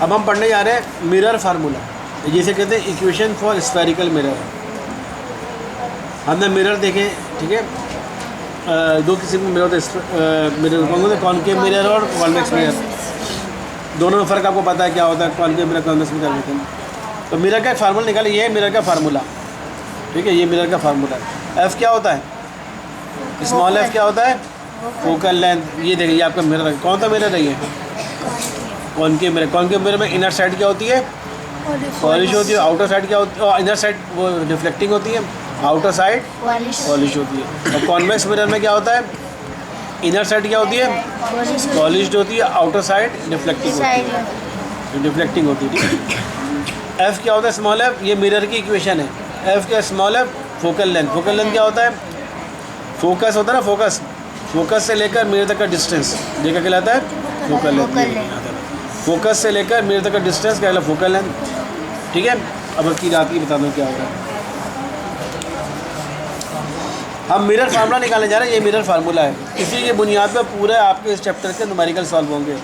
अब हम पढ़ने जा रहे हैं मिरर फार्मूला, जिसे कहते हैं इक्वेशन फॉर स्फेरिकल मिरर। हमने मिरर देखे, ठीक है, दो किस्म के मिरर होते, मिरर कौन होते, कॉनकेव मिरर और कॉन्वेक्स मिरर। दोनों में फ़र्क आपको पता है क्या होता है, कॉनकेव मिरर कॉन्वेक्स मिरर होते हैं। तो मिरर का एक फार्मूला निकाले, ये है मिरर का फार्मूला, ठीक है, ये मिरर का फार्मूला है। एफ़ क्या होता है, स्मॉल एफ क्या होता है, फोकल लेंथ। ये देखिए, ये आपका मिरर है, कौन सा मिरर है ये, कॉनकेव मिरर। कॉनकेव मिरर में इनर साइड क्या होती है, पॉलिश होती है, आउटर साइड क्या होती है, इनर साइड वो रिफ्लेक्टिंग होती है, आउटर साइड पॉलिश होती है। और कॉन्वेक्स मिरर में क्या होता है, इनर साइड क्या होती है, पॉलिश्ड होती है, आउटर साइड डिफ्लेक्टिंग होती है। एफ क्या होता है, स्मॉल एफ, ये मिरर की इक्वेशन है। एफ क्या, small F, focal length. Focal length क्या होता है, फोकस होता है ना, फोकस, फोकस से लेकर मिरर तक का डिस्टेंस, ये क्या कहलाता है, फोकल लेंथ। फोकस से लेकर मिरर तक का डिस्टेंस क्या कहलाता है, फोकल लेंथ, ठीक है। अब की रात की बता दो क्या होता है। हम मिरर फार्मूला निकालने जा रहे हैं, ये मिरर फार्मूला है, इसी की बुनियाद पर पूरे आपके इस चैप्टर के न्यूमेरिकल सॉल्व होंगे।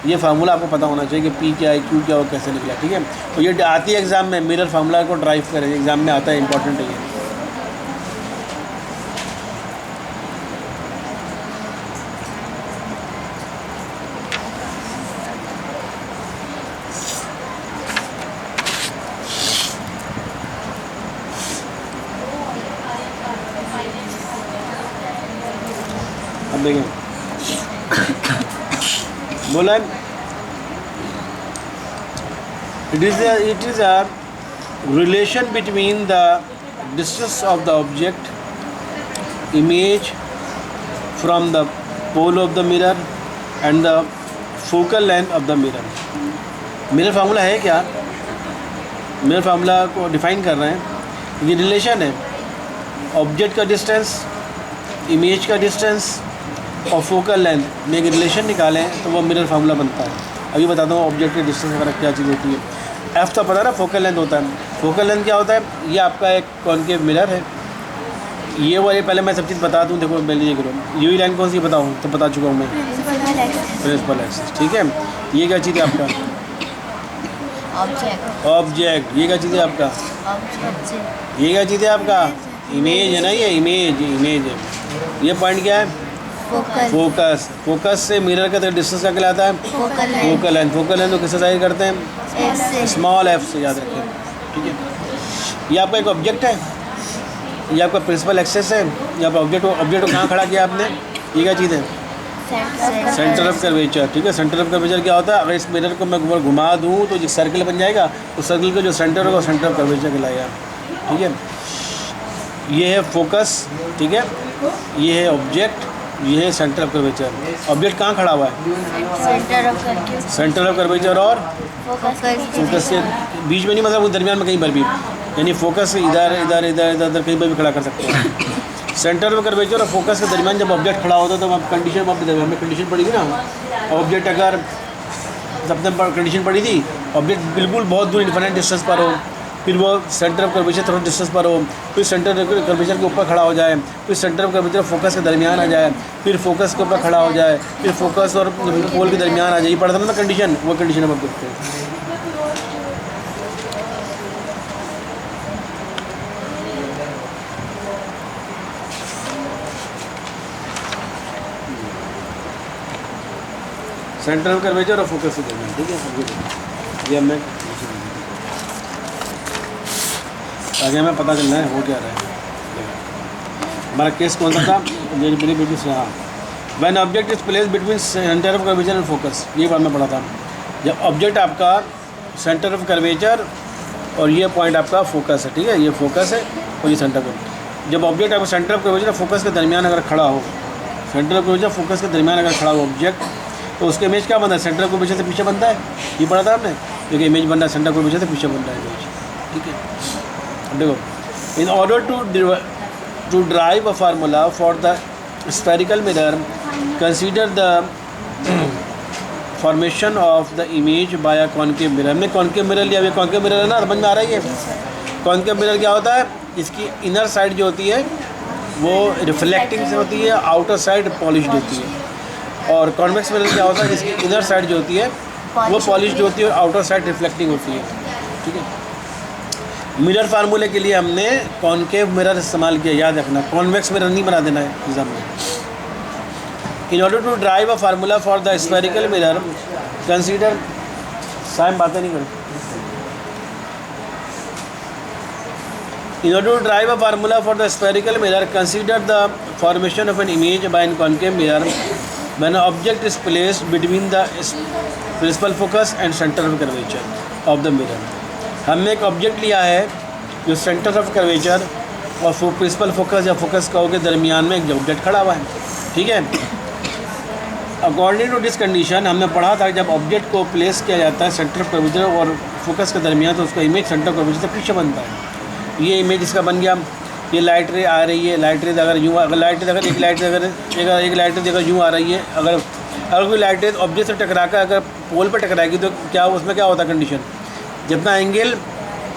ये फार्मूला आपको पता होना चाहिए कि पी क्या है, क्यू क्या हो, कैसे निकला, ठीक है। तो ये आती है एग्जाम में, मिरर फार्मूला को ड्राइव करें, एग्जाम में आता है, इंपॉर्टेंट है ये। अब देखें, बोला it is a relation between the distance of the object image from the pole of the mirror and the focal length of the mirror. Mirror formula है क्या, मिरर फार्मूला को डिफाइन कर रहे हैं। ये रिलेशन है ऑब्जेक्ट का distance, image का डिस्टेंस और फोकल लेंथ में एक रिलेशन निकालें तो वो मिरर फार्मूला बनता है। अभी बताता हूँ ऑब्जेक्ट के डिस्टेंस वगैरह क्या चीज़ होती है। एफ तो पता ना, फोकल लेंथ होता है। फोकल लेंथ क्या होता है, ये आपका एक कॉनकेव मिरर है, ये वाले पहले मैं सब चीज़ बता दूँ। देखो पहले ये करो, यू लाइन कौन सी बताऊँ, तो बता चुका हूँ मैं, प्रिंसिपल एक्सिस, ठीक है। ये क्या चीज़ है आपका, ऑब्जेक्ट। ये क्या चीज़ है आपका, ये क्या चीज़ है आपका, इमेज है ना, ये इमेज है। ये पॉइंट क्या है, फोकस। फोकस से मिरर का डिस्टेंस क्या कहलाता है, फोकल लेंथ। फोकल लेंथ को किससे जाहिर करते हैं, स्मॉल एफ से, याद रखें, ठीक है। ये आपका एक ऑब्जेक्ट है, ये आपका प्रिंसिपल एक्सिस है, ये आपका ऑब्जेक्ट को कहाँ खड़ा किया आपने, ये क्या चीज़ है, सेंटर ऑफ कर्वेचर, ठीक है। सेंटर ऑफ कर्वेचर क्या होता है, अगर इस मिरर को मैं घुमा दूँ तो जो सर्कल बन जाएगा, उस सर्कल का जो सेंटर होगा सेंटर ऑफ कर्वेचर कहलाएगा, ठीक है। ये है फोकस, ठीक है, ये है ऑब्जेक्ट, ये है सेंटर ऑफ कर्वेचर। ऑब्जेक्ट कहाँ खड़ा हुआ है, सेंटर ऑफ कर्वेचर और फोकस के बीच में नहीं, मतलब वो दरमियान में कहीं पर भी, यानी फोकस इधर इधर इधर इधर इधर कहीं पर भी खड़ा कर सकते हैं। सेंटर ऑफ कर्वेचर और फोकस के दरमियान जब ऑब्जेक्ट खड़ा होता है तो अब कंडीशन, हमें कंडीशन पड़ी थी ना, ऑब्जेक्ट अगर सबने कंडीशन पड़ी थी, ऑब्जेक्ट बिल्कुल बहुत दूर इन्फिनिट डिस्टेंस पर हो, फिर वो सेंटर ऑफ कर्वेचर थोड़ा डिस्टेंस पर हो, फिर सेंटर ऑफ कर्वेचर के ऊपर खड़ा हो जाए, फिर सेंटर ऑफ कर्वेचर फोकस के दरमियान आ जाए, फिर फोकस के ऊपर खड़ा हो जाए, फिर फोकस और पोल के दरमियान आ जाए, ये पढ़ता ना कंडीशन, वो कंडीशन हम देखते हैं। सेंटर ऑफ कर्वेचर और फोकस के दरमियान, ठीक है। ये हमें आगे हमें पता चलना है हो क्या रहा है। हमारा केस कौन सा था, ये मेरी बेटी से, हाँ, when object is place between centre of curvature and focus, ये बात मैं पढ़ा था। जब ऑब्जेक्ट आपका सेंटर ऑफ कर्वेचर और ये पॉइंट आपका फोकस है, ठीक है, ये फोकस है और ये सेंटर ऑफ, जब ऑब्जेक्ट आपका सेंटर ऑफ कर्वेचर और फोकस के दरमियान अगर खड़ा हो, सेंटर ऑफ कर्वेचर फोकस के दरमियान अगर खड़ा हो ऑब्जेक्ट, तो उसके इमेज क्या बनता है, सेंटर ऑफ कर्वेचर से पीछे बनता है, ये पढ़ा था आपने, क्योंकि इमेज बन रहा है सेंटर ऑफ कर्वेचर से पीछे बन रहा है इमेज, ठीक है। देखो, in order to drive a formula for the spherical mirror, consider the formation of the image by a concave mirror. हमने कॉनकेव मिरर लिया, अभी कॉनकेव मिरर है ना, समझ में आ रहा है। ये कॉनकेव मिरर क्या होता है, इसकी इनर साइड जो होती है वो रिफ्लेक्टिंग से होती है, आउटर साइड पॉलिश्ड होती है। और कॉन्वेक्स मिरर क्या होता है, जिसकी इनर साइड जो होती है वो पॉलिश्ड होती है और आउटर साइड रिफ्लेक्टिंग होती है। ठीक है, मिरर फार्मूले के लिए हमने कॉनकेव मिरर इस्तेमाल किया, याद रखना, कॉन्वेक्स मिरर नहीं बना देना है एग्जाम में। In order to drive a formula for the spherical mirror consider, साइम बातें नहीं करो। In order to drive a formula for the spherical mirror, consider the formation of an image by a concave mirror when an object is placed between the principal focus and center of curvature of the mirror. हमने एक object लिया है जो centre of curvature और principal focus या focus curve के दरमियान में एक ऑब्जेक्ट खड़ा हुआ है। ठीक है, अकॉर्डिंग टू दिस कंडीशन हमने पढ़ा था जब ऑब्जेक्ट को प्लेस किया जाता है सेंटर ऑफ कर्वेचर और फोकस के दरमियान तो उसका इमेज सेंटर ऑफ कर्वेचर से पीछे बनता है। ये इमेज इसका बन गया, ये लाइट रे आ रही है, लाइट रे अगर यूँ, अगर लाइट रे अगर एक लाइट रे अगर यूँ आ रही है, अगर कोई लाइट रे ऑब्जेक्ट से टकरा कर अगर पोल पर टकराएगी तो क्या उसमें क्या होता है कंडीशन, जितना एंगल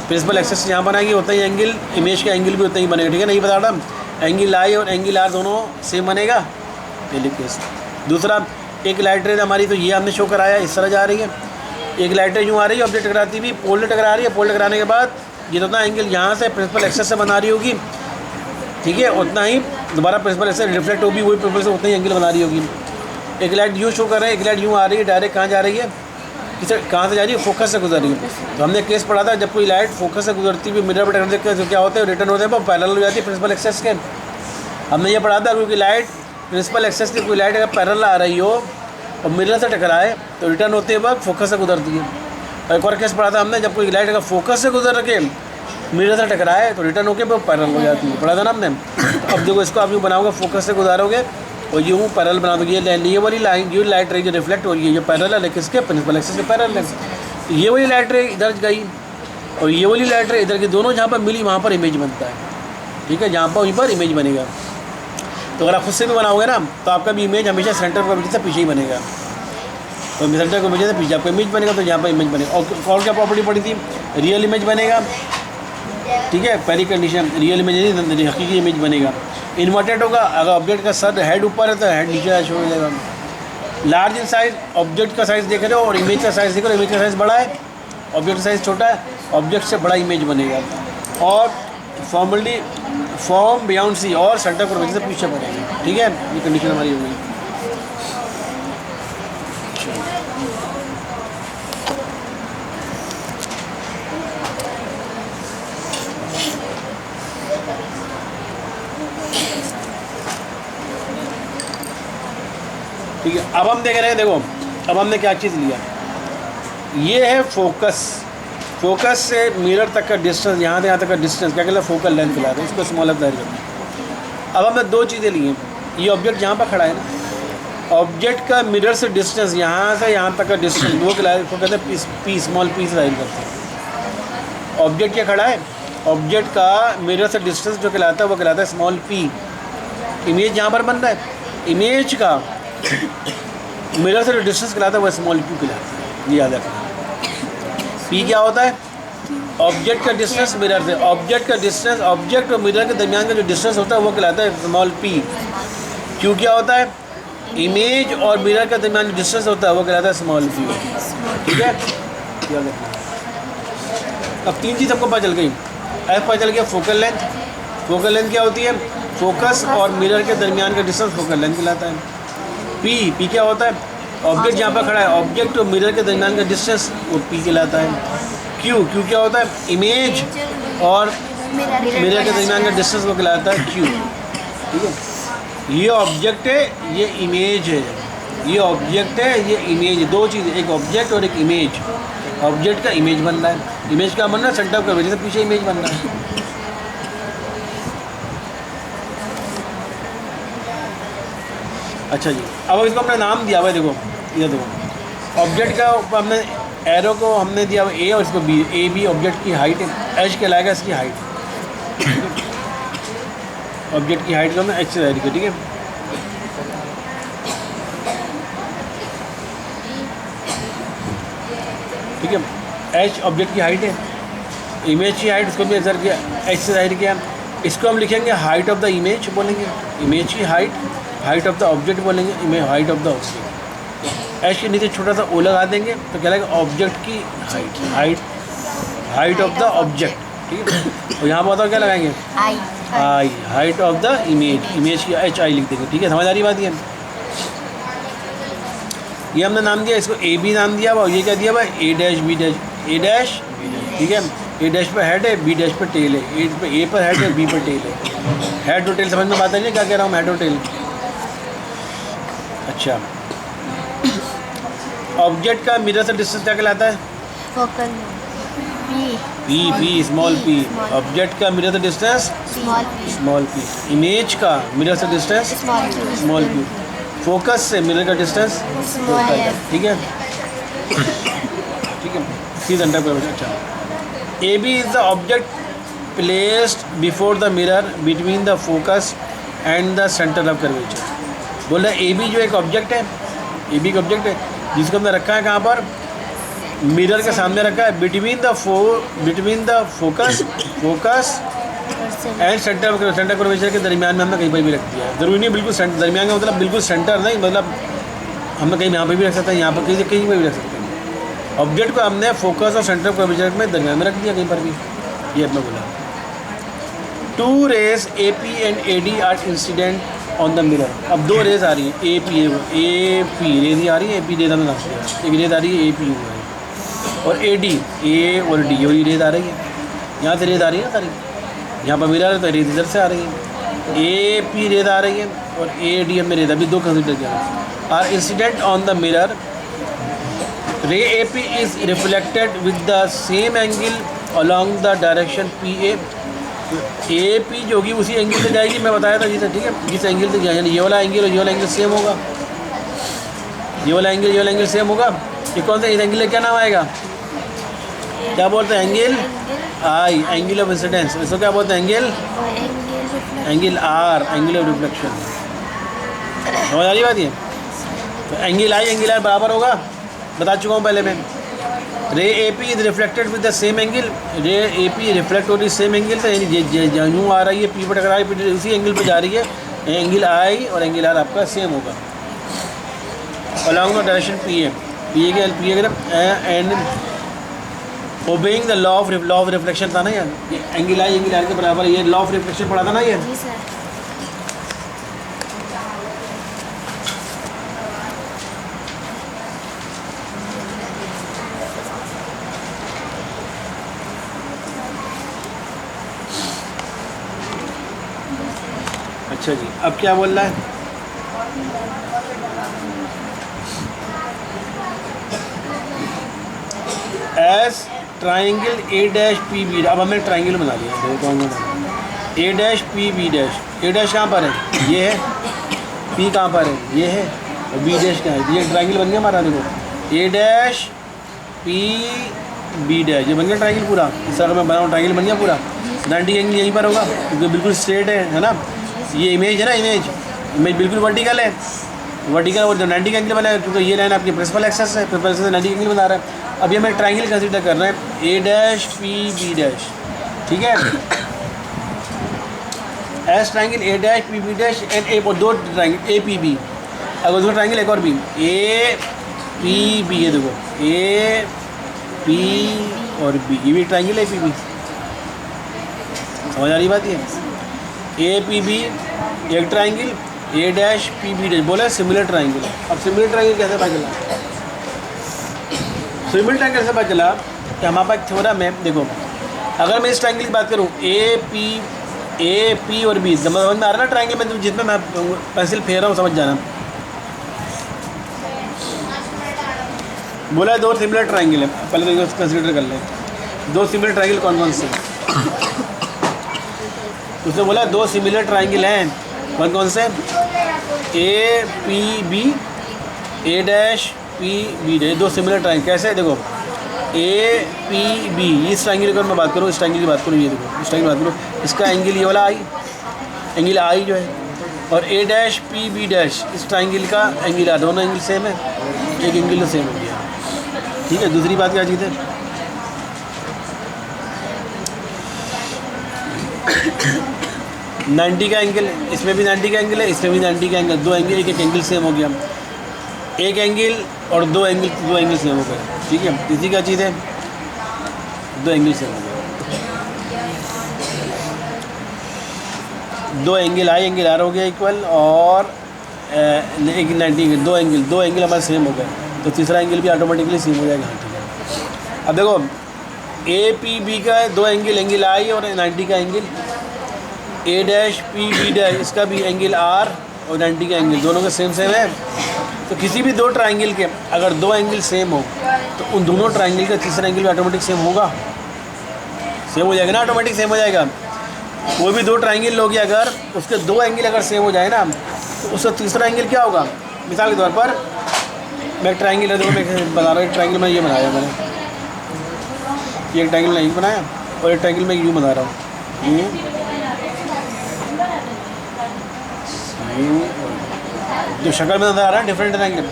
प्रिंसिपल एक्सेस यहाँ बनाएगी उतना ही एंगल इमेज का एंगल भी उतना ही बनेगा। ठीक है, नहीं बता रहा, एंगल आई और एंगल आर दोनों सेम बनेगा, पहले केस। दूसरा, एक लाइट रे हमारी तो ये हमने शो कराया इस तरह जा रही है, एक लाइट रे यूँ आ रही है, ऑब्जेक्ट टकराती हुई पोल टकरा रही है, पोल टकराने के बाद ये तो उतना एंगल यहाँ से प्रिंसिपल एक्सेस से बना रही होगी। ठीक है, उतना ही दोबारा प्रिंसिपल एक्सेस रिफ्लेक्ट होगी, वही प्रिंसिपल से उतना ही एंगल बना रही होगी। एक लाइट यूँ शो कर रहे हैं, एक लाइट यूँ आ रही है, डायरेक्ट कहाँ जा रही है, किसे कहाँ से जा रही है, फोकस से गुजर रही है। तो हमने केस पढ़ा था जब कोई लाइट फोकस से गुजरती हुई मिरर पर टकराती है तो क्या होता है, रिटर्न होते हैं वो पैरेलल हो जाती है प्रिंसिपल एक्सेस के। हमने ये पढ़ा था क्योंकि लाइट प्रिंसिपल एक्सेस की कोई लाइट अगर पैरेलल आ रही हो और मिरर से टकराए तो रिटर्न होते वक्त फोकस से गुजरती है। और एक और केस पढ़ा था हमने जब कोई लाइट अगर फोकस से गुजर के मिरर से टकराए तो रिटर्न होकर वो पैरेलल हो जाती है, पढ़ा था ना हमने। अब देखो इसको आप यूँ बनाओगे, फोकस से गुजारोगे और यूँ पैरेलल बना दोगे, ये वाली लाइन ये लाइट रही जो रिफ्लेक्ट हो रही है ये पैरेलल है किसके, प्रिंसिपल एक्सेस के पैरेलल है। ये वाली लाइट रे इधर गई और ये वाली लाइट रे इधर की, दोनों जहाँ पर मिली वहाँ पर इमेज बनता है। ठीक है, जहाँ पर वहीं पर इमेज बनेगा। तो अगर आप खुद से भी बनाओगे ना तो आपका भी इमेज हमेशा सेंटर कर्वेचर से पीछे ही बनेगा, तो सेंटर कर्वेचर से पीछे आपका इमेज बनेगा, तो यहाँ पर इमेज बनेगा। और क्या प्रॉपर्टी पड़ी थी, रियल इमेज बनेगा। ठीक है, पहली कंडीशन रियल इमेज नहीं, हकीकी इमेज बनेगा। इन्वर्टेड होगा, अगर ऑब्जेक्ट का सर हेड ऊपर है तो हेड नीचे छोड़ देगा। लार्ज इन साइज, ऑब्जेक्ट का साइज़ देख रहे हो और इमेज का साइज़ देख रहे हो, इमेज का साइज़ बड़ा है, ऑब्जेक्ट का साइज़ छोटा है, ऑब्जेक्ट से बड़ा इमेज बनेगा। और फॉर्मली फॉर्म बियॉन्ड सी और सेंटर कर्वेचर से पीछे बनेगा। ठीक है, ये कंडीशन हमारी हो गई। ठीक है, अब हम देख रहे हैं, देखो अब हमने क्या चीज़ लिया, ये है फोकस, फोकस से मिरर तक का डिस्टेंस, यहाँ से यहाँ तक का डिस्टेंस क्या कहता है, फोकल लेंथ कहलाता है, इसको स्मॉलर दायर करते हैं। अब हमने दो चीज़ें ली हैं, ये ऑब्जेक्ट यहाँ पर खड़ा है ना, ऑब्जेक्ट का मिरर से डिस्टेंस यहाँ से यहाँ तक का डिस्टेंस वो कहते हैं पी, स्मॉल पी से दायर करते हैं। ऑब्जेक्ट क्या खड़ा है, ऑब्जेक्ट का मिरर से डिस्टेंस जो कहलाता है वो कहलाता है स्मॉल पी। इमेज यहाँ पर बन रहा है, इमेज का मिरर से जो डिस्टेंस कहलाता है वो स्मॉल पी कहलाता है, ये याद रखना। पी क्या होता है, ऑब्जेक्ट का डिस्टेंस मिरर से, ऑब्जेक्ट का डिस्टेंस, ऑब्जेक्ट और मिरर के दरमियान का जो डिस्टेंस होता है वो कहलाता है स्मॉल पी। क्यू क्या होता है, इमेज और मिरर के दरमियान जो डिस्टेंस होता है वो कहलाता है स्मॉल पी। ठीक है, याद रखना। अब तीन चीज़ आपको पता चल गई, एफ पता चल गया, फोकल लेंथ। फोकल लेंथ क्या होती है, फोकस और मिरर के दरमियान का डिस्टेंस फोकल लेंथ कहलाता है। पी क्या होता है, ऑब्जेक्ट जहाँ पर खड़ा है, ऑब्जेक्ट और मिरर के दरमियान का डिस्टेंस वो पी कहलाता है। क्यू क्या होता है, इमेज और मिरर के दरमियान का डिस्टेंस वो कहलाता है क्यू। ठीक है, ये ऑब्जेक्ट है, ये इमेज है, ये ऑब्जेक्ट है, ये इमेज है, दो चीज़, एक ऑब्जेक्ट और एक इमेज। ऑब्जेक्ट का इमेज बन रहा है, इमेज का बन रहा है सेंटर ऑफ कर्वेचर से पीछे इमेज बन रहा है। अच्छा जी, अब इसको हमने नाम दिया हुआ है, देखो ये देखो ऑब्जेक्ट का हमने एरो को हमने दिया हुआ ए और इसको बी, ए बी ऑब्जेक्ट की हाइट है, एच कहलाएगा इसकी हाइट, ऑब्जेक्ट की हाइट को हमने एच से जाहिर किया। ठीक है, ठीक है, एच ऑब्जेक्ट की हाइट है, इमेज की हाइट इसको भी असर किया, एच से जाहिर किया। इसको हम लिखेंगे हाइट ऑफ द इमेज बोलेंगे, इमेज की height, height of the object बोलेंगे, image height of the object. H के नीचे छोटा सा ओ लगा देंगे तो क्या लगेगा ऑब्जेक्ट की हाइट ऑफ द ऑब्जेक्ट, ठीक है। और यहाँ बताओ क्या लगाएंगे, आई, हाइट ऑफ द इमेज की एच आई लिख देंगे, ठीक है। समझ आ रही बात ये हमने नाम दिया, इसको ए बी नाम दिया हुआ, ये क्या दिया हुआ ए डैश बी डैश, ए डैश, ठीक है। ए डैश पे हेड है, बी डैश पे टेल है, ए पर हेड है, बी पर टेल है। हेड और टेल समझ में बात है क्या कह रहा हूँ, हेड और टेल। अच्छा, ऑब्जेक्ट का मिरर से डिस्टेंस क्या कहलाता है, focal P, small P. Object का मिरर से डिस्टेंस स्मॉल पी। इमेज का मिरर से डिस्टेंस स्मॉल पी। फोकस से मिरर का डिस्टेंस फोकल, ठीक है, ठीक है। सी सेंटर पर। अच्छा, A B is the object placed before the mirror between the focus and the centre of curvature. बोल रहा है ए बी जो एक ऑब्जेक्ट है, ए बी का ऑब्जेक्ट है जिसको हमने रखा है कहाँ पर, मिरर के सामने रखा है, between the focus and centre curvature के दरमियान में हमने कहीं पर भी रख दिया है। ज़रूरी नहीं बिल्कुल दरमियान का मतलब बिल्कुल सेंटर नहीं, मतलब हमने कहीं यहाँ पर भी रख सकते हैं, यहाँ पर कहीं पर भी रख सकते हैं। ऑब्जेक्ट को हमने फोकस और सेंटर कर्वेचर में दरमियान में रख दिया कहीं पर भी, ये हमने बोला। 2 rays AP and AD are incident on the mirror. अब 2 रेज आ रही हैं, AP रेज आ रही है, AP रेज हमने नाम दिया, एक रेज आ रही है AP हुआ है, और AD A और D ये रेज आ रही है। यहाँ से रेज आ रही है ना सारी, यहाँ पर मिरर है तो रेज इधर से आ रही है, AP रेज आ रही है और AD हमने रेज अभी 2 कंसिडर किया। Are incident on the mirror, ray AP is reflected with the same angle along the direction PA। AP जो होगी उसी एंगल से जाएगी, मैं बताया था जिसे, ठीक है, जिस एंगल से जाए, यानी ये वाला एंगल और ये वाला एंगल सेम होगा, ये वाला एंगल सेम होगा। ये कौन सा, इस एंगल का क्या नाम आएगा, क्या बोलते हैं, angle I, angle of incidence. इसको क्या बोलते हैं, angle R, angle of reflection. समझ आ रही बात ये। तो एंगल आई बराबर होगा, बता चुका हूँ पहले मैं। रे AP is reflected with the same angle, रे AP रिफ्लेक्ट हो रही सेम एंगल से, यानी यूँ आ रही है P पर टकरा रही है, उसी एंगल पर जा रही है। एंगल आई और एंगल आर आपका सेम होगा along the direction PA and obeying the law of reflection था ना यार, ये एंगल आई एंगल आर के बराबर, ये लॉ ऑफ रिफ्लेक्शन पढ़ा था ना ये। अच्छा जी, अब क्या बोल रहा है, एस triangle A dash P B। अब हमने ट्राइंगल बना लिया, A dash P B dash. A dash कहाँ पर है, ये है, P कहाँ पर है, ये है, और B डैश कहाँ है, ये ट्राइंगल बन गया हमारा। देखो A dash P B dash, ये बन गया ट्राइंगल पूरा। इस तरह मैं बनाऊँ ट्राइंगल बन गया पूरा। 90 एंगल यहीं पर होगा क्योंकि बिल्कुल स्ट्रेट है ना। ये इमेज है ना, इमेज बिल्कुल वर्टिकल है, वर्टिकल और 90 का एंगल बना है क्योंकि ये लाइन आपकी प्रिंसिपल एक्सेस है, प्रिंसिपल एक्सेस 90 एंगल बना रहा है। अब ये हमें ट्राइंगल कंसीडर कर रहे हैं, A dash P B dash, ठीक है। एस triangle A dash P B dash and A, दो ट्राइंगल A P B, अगर दूसरा ट्राइंगल एक और भी A P B, ये देखो A P और B, ये भी ट्राइंगल है P B। समझ आ रही बात ये, A P B एक triangle, A dash P B dash, बोला सिमिलर ट्राइंगल। अब सिमिलर ट्राइंगल कैसे पता चला, सिमिलर ट्राइंगल कैसे पता चला कि हमारे पास थ्योरम है। देखो अगर मैं इस ट्राइंगल की बात करूँ A P और B, समझ में आ रहा है ना ट्राइंगल में, जिसमें मैं पेंसिल फेर रहा हूँ, समझ जाना। बोला 2 सिमिलर ट्राइंगल है, पहले तो कंसिडर कर लें 2 सिमिलर ट्राइंगल कौन कौन से। उसने बोला 2 सिमिलर ट्राइंगल हैं, कौन कौन से, A P B, A dash P B dash, 2 similar triangle. कैसे, देखो A P B, इस ट्राइंगल की मैं बात करूँ, इस ट्राइंगल की बात करूँ, ये देखो इस ट्राइंगल की बात करूँ, इसका एंगल ये वाला आई, एंगल आई जो है, और A dash P B dash इस ट्राइंगल का एंगल आ, दोनों एंगल सेम है, एक एंगल तो सेम हो गया, ठीक है। दूसरी बात क्या चीज़ है, 90 का एंगल, इसमें भी 90 का एंगल है, इसमें भी 90 का एंगल, 2 एंगल, एक एंगल सेम हो गया। एक एंगल और दो एंगल सेम हो गए, ठीक है। तीसरी क्या चीज़ है, दो एंगल सेम हो गए, दो एंगल आई एंगल आर हो गया इक्वल, और एक 90, दो एंगल हमारे सेम हो गए, तो तीसरा एंगल भी ऑटोमेटिकली सेम हो जाएगा। ठीक है, अब देखो ए पी बी का दो एंगल आई और 90 का एंगल, ए डैश पी बी डैश इसका भी एंगल आर और 90 का एंगल दोनों का सेम है। तो किसी भी दो ट्राइंगल के अगर दो एंगल सेम हो तो उन दोनों ट्राइंगल का तीसरा एंगल भी ऑटोमेटिक सेम होगा, सेम हो जाएगा ना, ऑटोमेटिक सेम हो जाएगा। कोई भी दो ट्राइंगल लोगे अगर उसके दो एंगल अगर सेम हो जाए ना तो उसका तीसरा एंगल क्या होगा। मिसाल के तौर पर मैं एक ट्राइंगल है, देखो मैं बता रहा हूँ, एक ट्राइंगल मैं ये बनाया मैंने, ये एक ट्राइंगल मैं ये बनाया और एक ट्राइंगल मैं यूँ बना रहा हूँ, जो शक्ल में नजर आ रहा है डिफरेंट एंगल।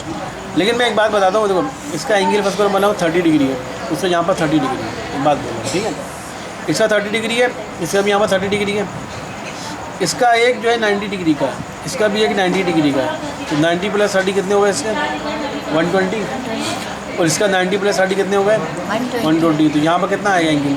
लेकिन मैं एक बात बताता हूँ, देखो इसका एंगल फर्स्ट पर बनाऊँ 30 डिग्री है, उससे यहाँ पर 30 डिग्री है, एक बात बोलो, ठीक है। इसका 30 डिग्री है, इसका भी यहाँ पर 30 डिग्री है, इसका एक जो है 90 डिग्री का, इसका भी एक 90 डिग्री का है। तो 90 प्लस 30 कितने हो गए इसके 120, और इसका 90 प्लस 30 कितने हो गए 120। तो यहाँ पर कितना आएगा एंगल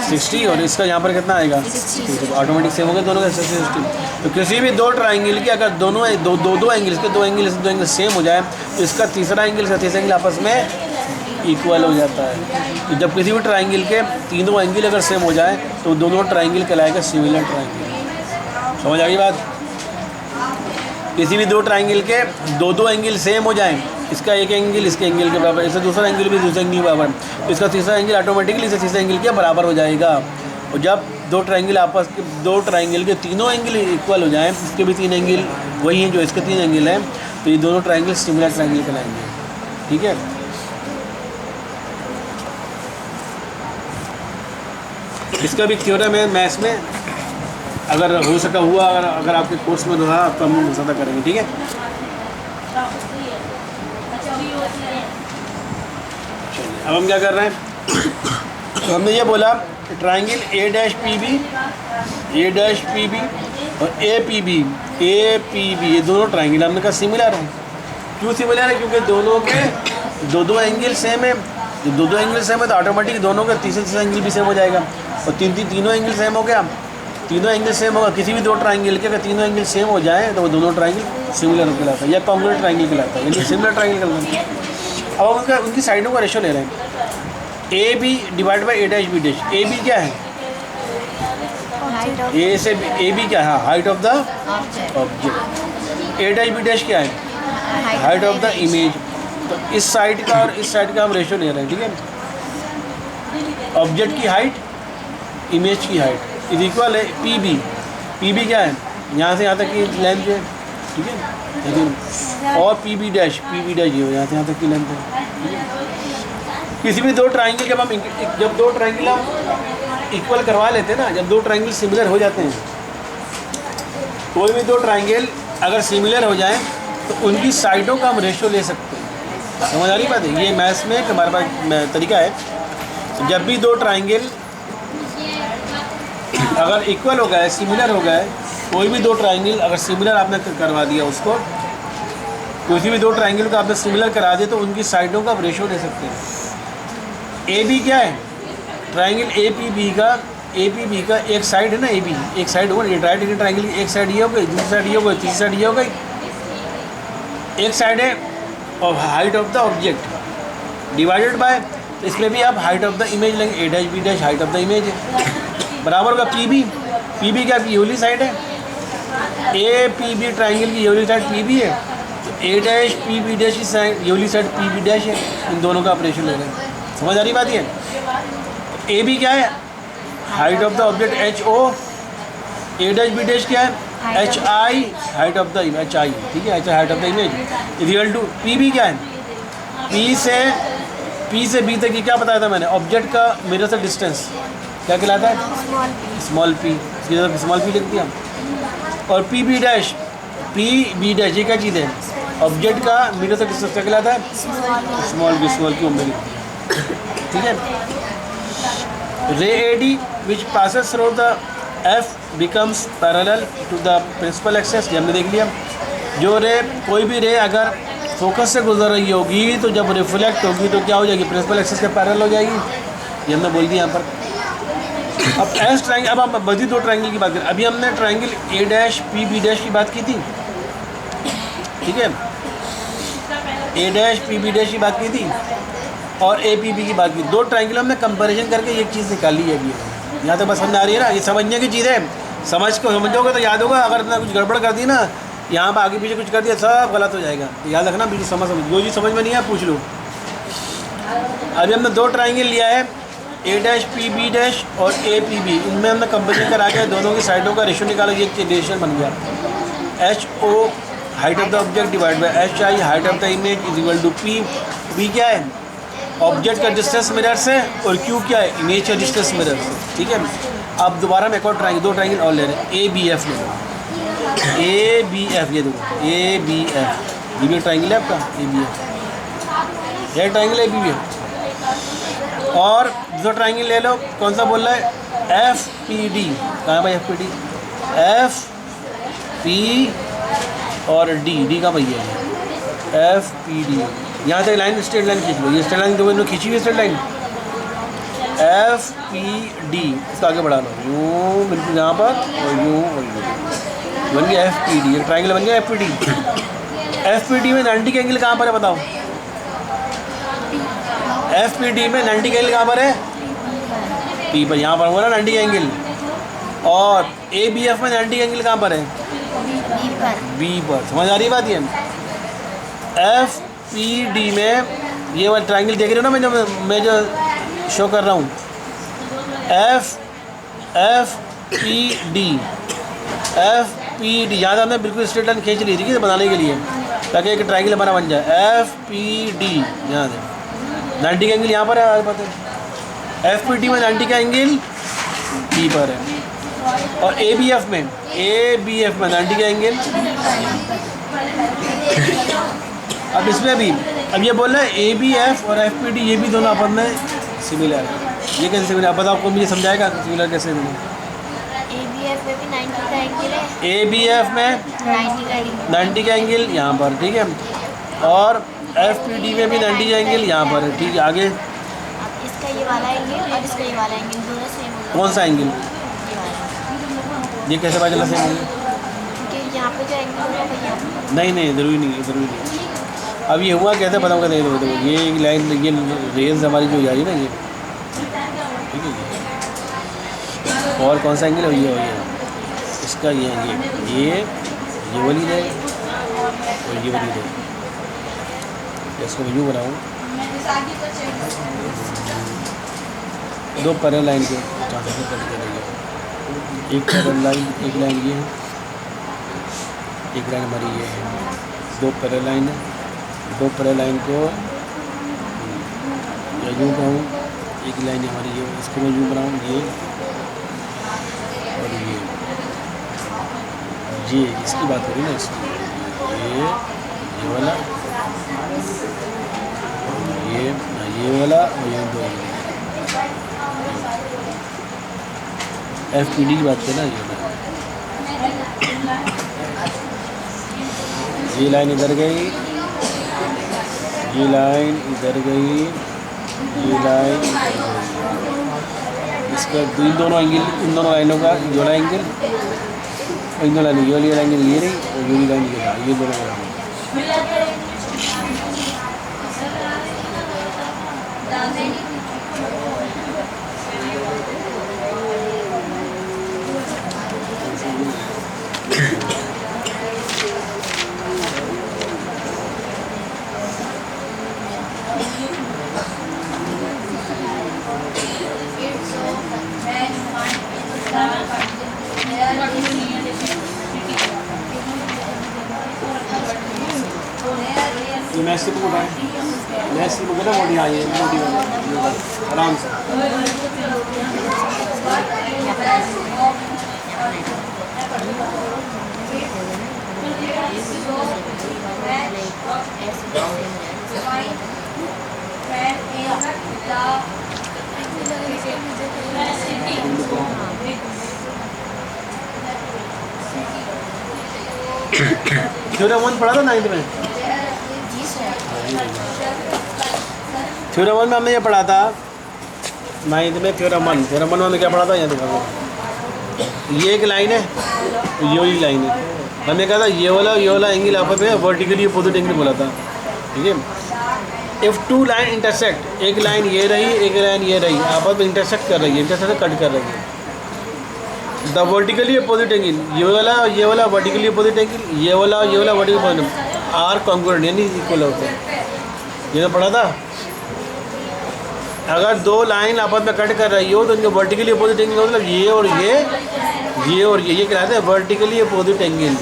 60, और इसका यहाँ पर कितना आएगा 60। तो ऑटोमेटिक सेम हो गया दोनों का 60। तो किसी भी दो ट्राइंगल के अगर दोनों दो एंगल्स के दो एंगल सेम हो जाए तो इसका तीसरा एंगल आपस में इक्वल हो जाता है। तो जब किसी भी ट्राइंगल के तीनों एंगल अगर सेम हो जाए तो दोनों ट्राइंगल कहलाएगा सिमिलर ट्राइंगल। समझ आ गई बात। किसी भी दो ट्राइंगल के दो एंगल सेम हो जाएं, इसका एक एंगल इसके एंगल के बराबर, इसका दूसरा एंगल भी दूसरे एंगल के बराबर, तो इसका तीसरा एंगल ऑटोमेटिकली इसका तीसरा एंगल के बराबर हो जाएगा। और जब दो ट्राइंगल के तीनों एंगल इक्वल हो जाएं, इसके भी तीन एंगल वही हैं जो इसके तीन एंगल हैं, तो ये दोनों ट्राइंगल सिमिलर ट्राइंगल कहलाएंगे। ठीक है, इसका भी थ्योरम है मैथ्स में, अगर हो सका हुआ अगर आपके कोर्स में रहा तो हम मुसादा करेंगे। ठीक है, अब हम क्या कर रहे हैं, तो हमने ये बोला triangle A dash P B और ए पी बी ये दोनों ट्राइंगल हमने कहा सिमिलर है। क्यों सिमिलर है, क्योंकि दोनों के दो एंगल सेम है। दो एंगल सेम है तो ऑटोमेटिक दोनों का तीसरा एंगल भी सेम हो जाएगा, और तीनों एंगल सेम हो गया, तीनों एंगल सेम होगा। किसी भी दो ट्राइंगल के अगर तीनों एंगल सेम हो जाए तो वो दोनों ट्राइंगल सिमिलर कहलाता है या कॉन्ग्रुएंट ट्राइंगल कहलाता है, यानी सिमिलर ट्राइंगल कहलाता है। अब हम उनकी साइडों का रेशो ले रहे हैं, A B divide by A dash B dash. A B क्या है, ए से ए बी क्या है, height of the object. A dash B dash क्या है, हाइट ऑफ द इमेज। तो इस साइड का और इस साइड का हम रेशो ले रहे हैं। ठीक है, ऑब्जेक्ट की हाइट इमेज की हाइट इज इक्वल है पी बी क्या है, यहाँ से यहाँ तक की लेंथ है। ठीक है, लेकिन और पी बी डैश ये हो, यहाँ से यहाँ तक की लेंथ है। किसी भी दो ट्राइंगल जब दो ट्राइंगल हम इक्वल करवा लेते हैं ना, जब दो ट्राइंगल सिमिलर हो जाते हैं, कोई भी दो ट्राइंगल अगर सिमिलर हो जाएं तो उनकी साइडों का हम रेशो ले सकते हैं। समझ आ रही बात है, ये मैथ्स में हमारे पास तरीका है। जब भी दो ट्राइंगल अगर इक्वल हो गए, सिमिलर हो गए, कोई भी दो ट्राइंगल अगर सिमिलर आपने करवा दिया उसको, किसी भी दो ट्राइंगल को आपने सिमिलर करा दिया तो उनकी साइडों का आप रेशो ले सकते हैं। ए बी क्या है, ट्राइंगल ए पी बी का एक साइड है ना, ए बी एक साइड होगा, राइट एंगल ट्राइंगल की एक साइड ये हो गई, दूसरी साइड ये हो गई, तीसरी साइड ये हो गई। एक साइड है और height of the object divided by, तो इसमें भी आप हाइट ऑफ द इमेज लेंगे, A dash B dash height of the image है, बराबर का पी बी क्या ये वाली साइड है, ए पी बी ट्राइंगल की ये वाली साइड पी बी है, तो ए डैश पी बी डैश की साइड ये वाली साइड पी बी डैश है। इन दोनों का ऑपरेशन ले रहे हैं। समझ आ रही बात ये, ए बी क्या है, height of the object H O, A dash B dash क्या है, H I height of the H I. ठीक है, H I height of the image real to P B क्या है, पी से बी तक ये क्या बताया था मैंने, ऑब्जेक्ट का मिरर से डिस्टेंस क्या कहलाता है, स्मॉल पी, स्मॉल पी लिख दिया। और पी बी डैश ये क्या चीज़ है, ऑब्जेक्ट का मिरर से डिस्टेंस क्या कहलाता है, स्मॉल की उम्र। ठीक है, ray A D which passes through the F becomes parallel to the principal axis, ये हमने देख लिया। जो रे, कोई भी रे अगर फोकस से गुजर रही होगी तो जब रिफ्लेक्ट होगी तो क्या हो जाएगी, प्रिंसिपल एक्सिस के पैरेलल हो जाएगी। ये हमने बोल दिया यहाँ पर। अब एस ट्रायंगल, अब हम बदी दो ट्रायंगल की बात करें। अभी हमने triangle A dash P B dash की बात की थी, ठीक है, A dash P B dash की बात की थी और ए पी बी की बात की। दो ट्रायंगल हमने कंपैरिजन करके एक चीज़ निकाली है अभी। यहाँ तो बस समझ आ रही है ना, ये समझने की चीज़ है। समझ को समझोगे तो याद होगा, अगर इतना कुछ गड़बड़ कर दी ना, यहाँ पर आगे पीछे कुछ कर दिया, सब गलत हो जाएगा। तो याद रखना, बीच समझ जो चीज़ समझ में नहीं है पूछ लो। अभी हमने दो ट्रायंगल लिया है, A dash P B dash और ए पी बी। इनमें हमने कंपेरिजन करा के दोनों की साइडों का रेशियो निकाला, ये रिलेशन बन गया। H O height of the object divide by H I height of the image is equal to P. P क्या है, ऑब्जेक्ट का डिस्टेंस मिरर से, और क्यू क्या है, इमेज का डिस्टेंस मिरर से, ठीक है। अब दोबारा हम एक और ट्रायंगल, दो ट्रायंगल और ले रहे हैं, ए बी एफ ले लो। ए बी एफ, ये देखो ए बी एफ, ये भी ट्रायंगल है आपका ए बी एफ, ये triangle A B B F. और जो ट्रायंगल ले लो, कौन सा बोल रहा है, एफ पी डी। कहाँ है भाई F P D, F P और डी का भैया है, एफ पी डी। यहाँ से लाइन, स्ट्रेट लाइन खींच लो, ये स्ट्रेट लाइन दो खींची हुई straight line, F P D. इसको आगे बढ़ा लो, यूँ बिल्कुल यहाँ पर, और यूँ और यूँ, बन गया एफ पी डी। एक ट्रायंगल बन गया F P D. F P D में 90 का एंगल कहाँ पर है बताओ, एफ पी डी में 90 का एंगल कहाँ पर है, पी पर, यहाँ पर बोला 90 का एंगल। और ए बी एफ में 90 का एंगल कहाँ पर है, बी पर। समझ आ रही है बात ये। एफ पी डी में ये वाला ट्रायंगल देख रहे हो ना, मैं जो शो कर रहा हूँ, F P D, F P D. यहाँ हमने बिल्कुल स्ट्रेट लाइन खींच ली थी बनाने के लिए, ताकि एक ट्रायंगल हमारा बन जाए। एफ पी डी, यहाँ से 90 का एंगल यहाँ पर है, पता है, एफ पी डी में 90 का एंगल पी पर है। और ए बी एफ में 90 का एंगल। अब इसमें भी, अब ये बोल रहा है ए बी एफ और एफ पी डी, ये भी दोनों आपस में सिमिलर है। ये कैसे सिमिलर, बताओ, आपको मुझे समझाएगा सिमिलर कैसे दोनों। ए बी एफ में भी 90 का एंगल है, ए बी एफ में 90 का एंगल यहाँ पर, ठीक है। और एफ पी डी में भी 90 का एंगल यहाँ पर है, ठीक है। आगे अब इसका ये वाला एंगल और इसका ये वाला एंगल दोनों सेम होगा। कौन सा एंगल, ये कैसे पता चला सेम एंगल, क्योंकि यहाँ पे जो एंगल होगा वही यहाँ पे। नहीं ज़रूरी नहीं है, ज़रूरी नहीं। अब ये हुआ कैसे पता होगा, नहीं देखो ये लाइन, ये रेंज हमारी जो जा रही है ना, ये ठीक है। और कौन सा एंगल है, ये इसका, ये वाली है और ये वाली है। इसको मैं यूँ बनाऊँ, दो पैरेलल लाइन के एक पैरेलल लाइन, एक लाइन ये है, एक लाइन हमारी ये है। दो पैरेलल लाइन है, दो पैरेलल लाइन को या यूँ कहूँ, एक लाइन हमारी ये, इसको मैं यूँ बनाऊँ, ये और ये इसकी बात हो रही है ना, इसकी ये वाला, ये वाला और ये दो एफ पी डी की बात करें ना, ये लाइन इधर गई, ये लाइन इधर गई, ये लाइन इधर गई। इसका इन दोनों एंगल, इन दोनों लाइनों का जोड़ा एंगल, इन दोनों लाइन, ये वाली एंगल ये रही और ये लाइन ये रहा, ये दोनों लाइन। ये मैसी को उठाएं, मैसी को ना मोटी आई है, मोटी वाली आराम से। थ्योरम 1 पढ़ा था 9th में? जी सर। थ्योरम 1 में हमने ये पढ़ा था 9th में। थ्योरम 1 में हमने क्या पढ़ा था? यहाँ दिखाओ, ये एक लाइन है, ये वाली लाइन है। हमने कहा था ये वाला एंगल आपस में वर्टिकली अपोजिट एंगल बोला था, ठीक है। इफ़ टू लाइन इंटरसेक्ट, एक लाइन ये रही, एक लाइन ये रही, आपस में इंटरसेक्ट कर रही है, इंटरसेक्ट कट कर रही है। द वर्टिकली अपोजिट एंगल, ये वाला वर्टिकली अपोजिट एंगल, ये वाला वर्टिकली अपोजिट आर कॉन्ग्रुएंट यानी इक्वल होते हैं। ये तो पढ़ा था। अगर दो लाइन आपस में कट कर रही हो तो इनके वर्टिकली अपोजिट एंगल मतलब ये कहलाते हैं वर्टिकली अपोजिट एंगल।